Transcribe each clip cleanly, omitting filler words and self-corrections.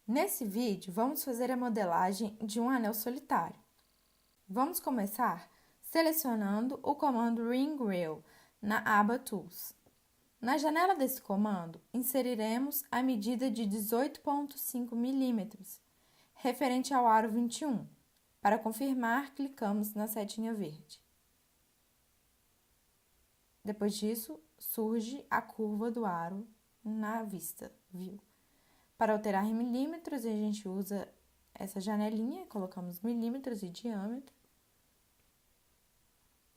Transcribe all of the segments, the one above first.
Nesse vídeo, vamos fazer a modelagem de um anel solitário. Vamos começar selecionando o comando Ring Rail na aba Tools. Na janela desse comando, inseriremos a medida de 18,5 mm, referente ao aro 21. Para confirmar, clicamos na setinha verde. Depois disso, surge a curva do aro na vista View. Para alterar em milímetros, a gente usa essa janelinha, colocamos milímetros de diâmetro.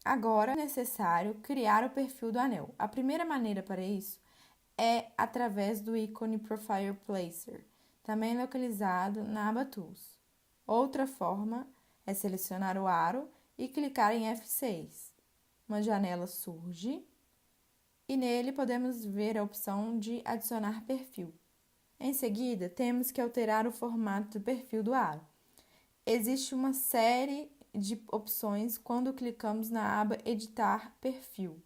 Agora, é necessário criar o perfil do anel. A primeira maneira para isso é através do ícone Profile Placer, também localizado na aba Tools. Outra forma é selecionar o aro e clicar em F6. Uma janela surge e nele podemos ver a opção de adicionar perfil. Em seguida, temos que alterar o formato do perfil do aro. Existe uma série de opções quando clicamos na aba Editar Perfil.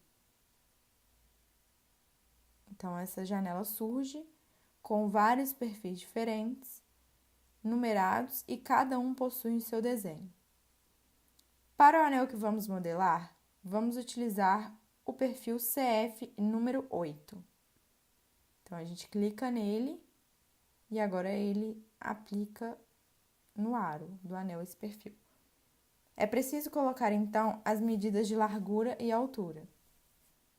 Então, essa janela surge com vários perfis diferentes, numerados, e cada um possui o seu desenho. Para o anel que vamos modelar, vamos utilizar o perfil CF número 8. Então, a gente clica nele e agora ele aplica no aro do anel esse perfil. É preciso colocar, então, as medidas de largura e altura.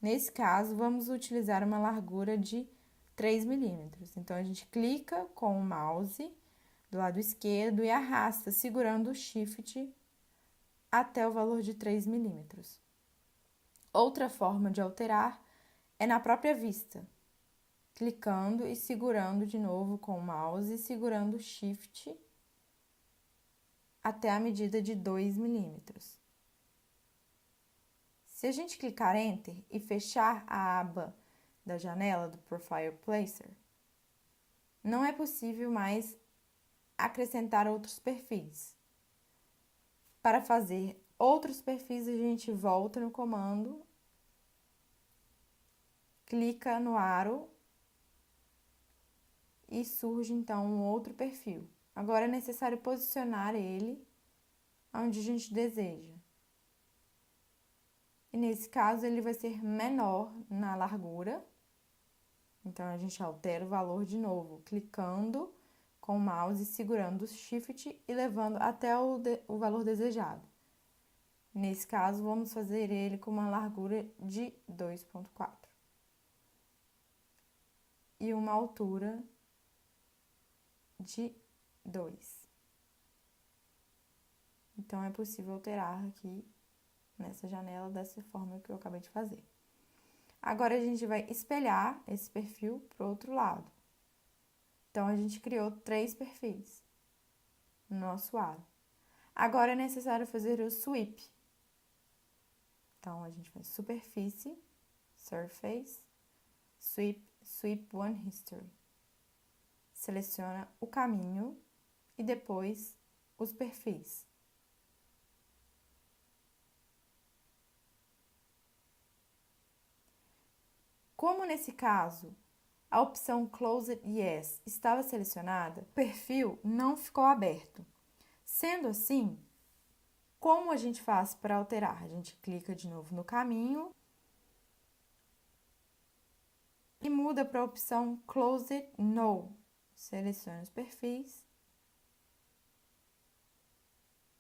Nesse caso, vamos utilizar uma largura de 3 milímetros. Então, a gente clica com o mouse do lado esquerdo e arrasta, segurando o Shift até o valor de 3 milímetros. Outra forma de alterar é na própria vista, clicando e segurando de novo com o mouse, segurando o Shift até a medida de 2 milímetros. Se a gente clicar Enter e fechar a aba da janela do Profile Placer, não é possível mais acrescentar outros perfis. Para fazer outros perfis, a gente volta no comando, clica no aro e surge então um outro perfil. Agora é necessário posicionar ele onde a gente deseja. E nesse caso, ele vai ser menor na largura. Então, a gente altera o valor de novo, clicando com o mouse, segurando o Shift e levando até o valor desejado. Nesse caso, vamos fazer ele com uma largura de 2,4. E uma altura de 2. Então, é possível alterar aqui nessa janela dessa forma que eu acabei de fazer. Agora, a gente vai espelhar esse perfil para o outro lado. Então, a gente criou 3 perfis no nosso aro. Agora, é necessário fazer o sweep. Então, a gente faz superfície, surface, sweep one history. Seleciona o caminho e depois os perfis. Como nesse caso, a opção Closed Yes estava selecionada, o perfil não ficou aberto. Sendo assim, como a gente faz para alterar? A gente clica de novo no caminho e muda para a opção Closed No. Seleciona os perfis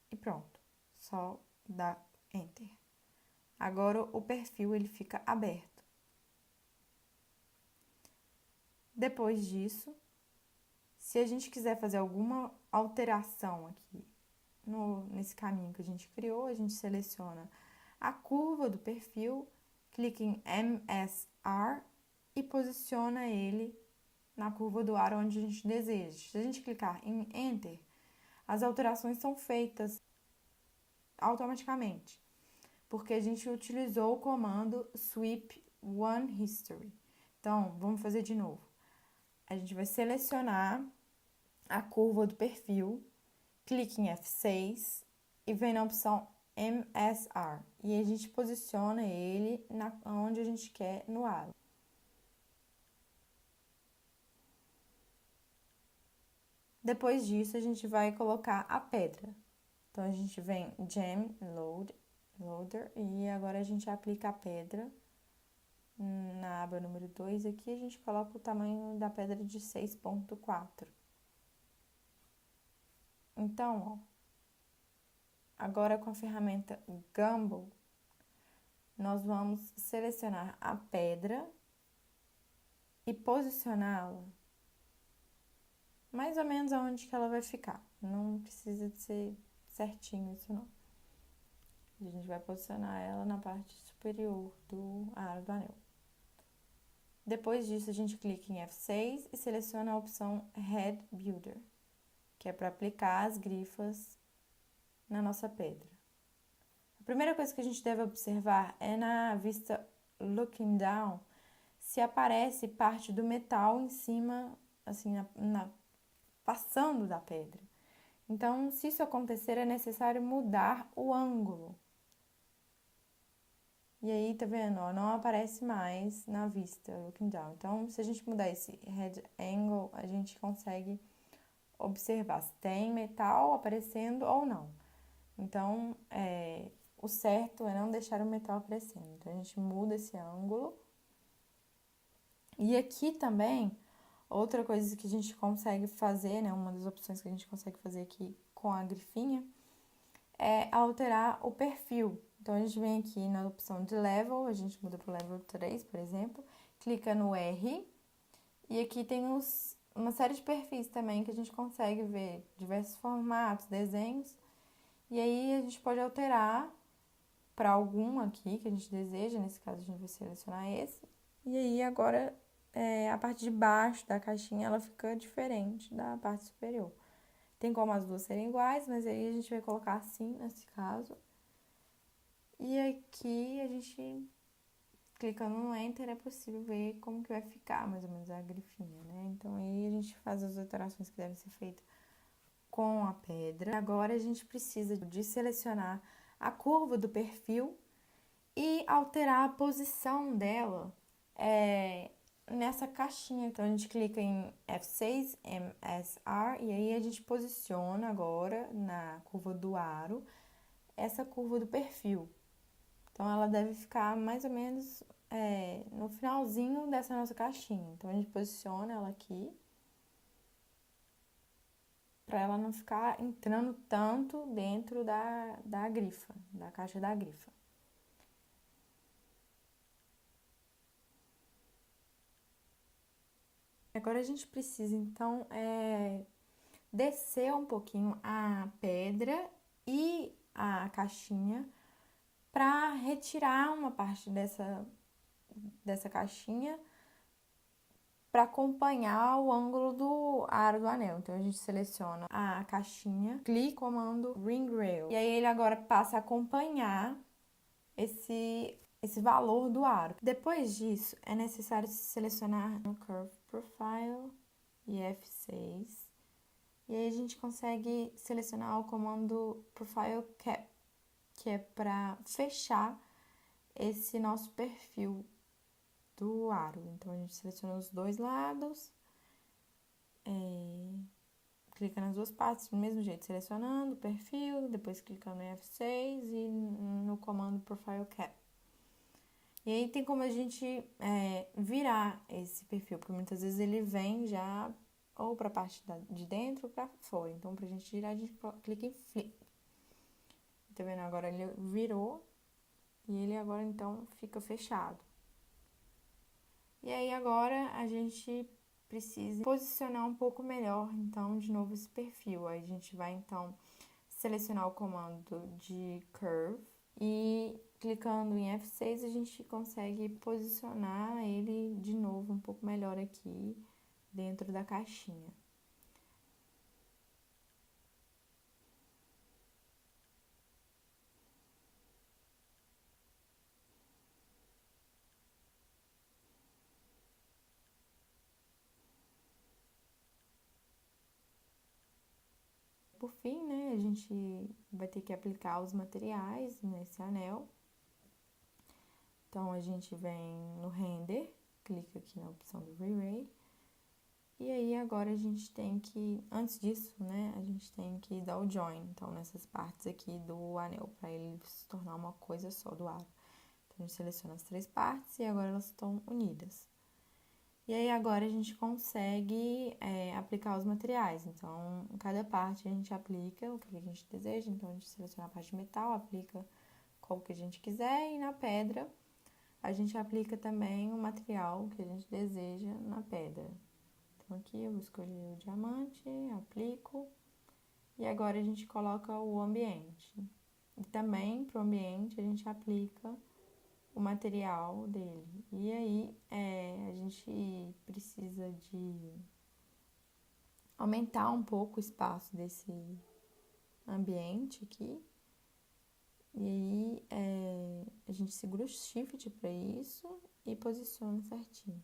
e pronto, só dá Enter. Agora o perfil ele fica aberto. Depois disso, se a gente quiser fazer alguma alteração aqui nesse caminho que a gente criou, a gente seleciona a curva do perfil, clica em MSR e posiciona ele na curva do aro onde a gente deseja. Se a gente clicar em Enter, as alterações são feitas automaticamente, porque a gente utilizou o comando Sweep One History. Então, vamos fazer de novo. A gente vai selecionar a curva do perfil, clique em F6 e vem na opção MSR. E a gente posiciona ele onde a gente quer no aro. Depois disso, a gente vai colocar a pedra. Então, a gente vem Gem Loader e agora a gente aplica a pedra. Na aba número 2 aqui, a gente coloca o tamanho da pedra de 6,4. Então, ó, agora com a ferramenta Gumball, nós vamos selecionar a pedra e posicioná-la mais ou menos aonde que ela vai ficar. Não precisa de ser certinho isso não. A gente vai posicionar ela na parte superior do aro do anel. Depois disso, a gente clica em F6 e seleciona a opção Head Builder, que é para aplicar as grifas na nossa pedra. A primeira coisa que a gente deve observar é na vista Looking Down, se aparece parte do metal em cima, assim, passando da pedra. Então, se isso acontecer, é necessário mudar o ângulo. E aí, tá vendo? Ó, não aparece mais na vista Looking Down. Então, se a gente mudar esse Head Angle, a gente consegue observar se tem metal aparecendo ou não. Então, o certo é não deixar o metal aparecendo. Então, a gente muda esse ângulo. E aqui também, outra coisa que a gente consegue fazer, né? Uma das opções que a gente consegue fazer aqui com a grifinha é alterar o perfil. Então, a gente vem aqui na opção de level, a gente muda para o level 3, por exemplo, clica no R, e aqui tem uma série de perfis também que a gente consegue ver diversos formatos, desenhos, e aí a gente pode alterar para algum aqui que a gente deseja, nesse caso a gente vai selecionar esse, e aí agora a parte de baixo da caixinha ela fica diferente da parte superior. Tem como as duas serem iguais, mas aí a gente vai colocar assim, nesse caso. E aqui a gente, clicando no Enter, é possível ver como que vai ficar mais ou menos a grifinha, né? Então aí a gente faz as alterações que devem ser feitas com a pedra. Agora a gente precisa de selecionar a curva do perfil e alterar a posição dela nessa caixinha. Então a gente clica em F6, MSR, e aí a gente posiciona agora na curva do aro essa curva do perfil. Então, ela deve ficar mais ou menos no finalzinho dessa nossa caixinha. Então, a gente posiciona ela aqui para ela não ficar entrando tanto dentro da grifa, da caixa da grifa. Agora, a gente precisa, então, descer um pouquinho a pedra e a caixinha para retirar uma parte dessa caixinha para acompanhar o ângulo do aro do anel. Então, a gente seleciona a caixinha, clica no comando Ring Rail. E aí, ele agora passa a acompanhar esse valor do aro. Depois disso, é necessário selecionar no Curve Profile e F6. E aí, a gente consegue selecionar o comando Profile Cap, que é para fechar esse nosso perfil do aro. Então, a gente seleciona os dois lados, clica nas duas partes do mesmo jeito, selecionando o perfil, depois clicando em F6 e no comando Profile Cap. E aí tem como a gente virar esse perfil, porque muitas vezes ele vem já ou para a parte de dentro ou para fora. Então, pra gente virar, a gente clica em Flip. Tá vendo? Agora ele virou e ele agora então fica fechado. E aí agora a gente precisa posicionar um pouco melhor, então, de novo esse perfil. Aí a gente vai, então, selecionar o comando de Curve e clicando em F6 a gente consegue posicionar ele de novo um pouco melhor aqui dentro da caixinha. Por fim, né, a gente vai ter que aplicar os materiais nesse anel. Então, a gente vem no Render, clica aqui na opção do Re-Ray. E aí agora a gente tem que, antes disso, né, a gente tem que dar o join, então nessas partes aqui do anel, para ele se tornar uma coisa só do aro. Então a gente seleciona as 3 partes e agora elas estão unidas. E aí agora a gente consegue aplicar os materiais, então em cada parte a gente aplica o que a gente deseja, então a gente seleciona a parte de metal, aplica qual que a gente quiser e na pedra a gente aplica também o material que a gente deseja na pedra. Então aqui eu vou escolher o diamante, aplico e agora a gente coloca o ambiente. E também para o ambiente a gente aplica o material dele. E aí a gente precisa de aumentar um pouco o espaço desse ambiente aqui. E aí a gente segura o shift para isso e posiciona certinho.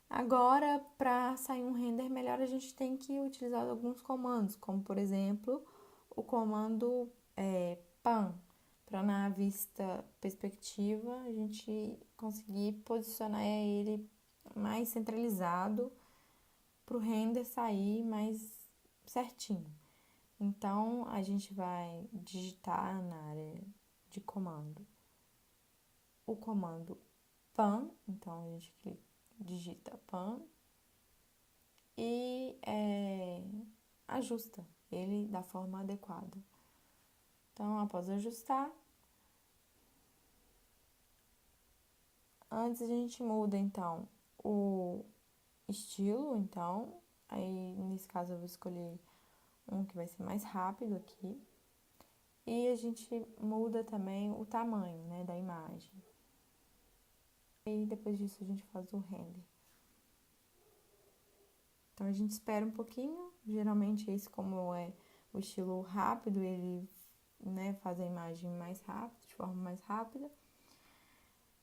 Agora, para sair um render melhor, a gente tem que utilizar alguns comandos, como por exemplo, o comando pan, para na vista perspectiva a gente conseguir posicionar ele mais centralizado para o render sair mais certinho. Então, a gente vai digitar na área de comando o comando pan, então a gente digita pan e ajusta ele da forma adequada. Então, após ajustar, antes a gente muda então o estilo, então, aí nesse caso eu vou escolher um que vai ser mais rápido aqui. E a gente muda também o tamanho, né, da imagem. E depois disso a gente faz o render. Então a gente espera um pouquinho, geralmente esse como é o estilo rápido, ele, né, faz a imagem mais rápido, de forma mais rápida.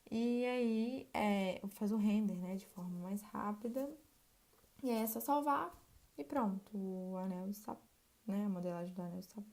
E aí faz o render, né, de forma mais rápida. E aí é só salvar e pronto, o anel está, né, a modelagem do anel está pronta.